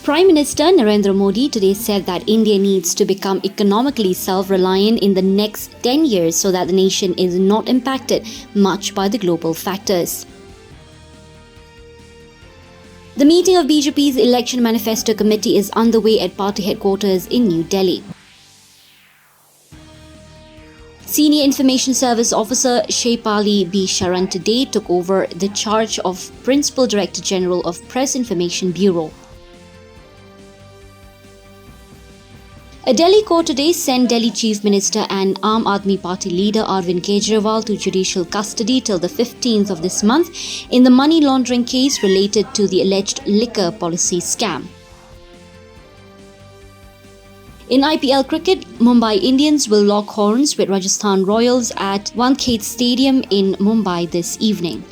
Prime Minister Narendra Modi today said that India needs to become economically self-reliant in the next 10 years so that the nation is not impacted much by the global factors. The meeting of BJP's Election Manifesto Committee is underway at party headquarters in New Delhi. Senior Information Service Officer Shaipali B. Sharan today took over the charge of Principal Director General of Press Information Bureau. A Delhi court today sent Delhi Chief Minister and Aam Aadmi Party leader Arvind Kejriwal to judicial custody till the 15th of this month in the money laundering case related to the alleged liquor policy scam. In IPL cricket, Mumbai Indians will lock horns with Rajasthan Royals at Wankhede Stadium in Mumbai this evening.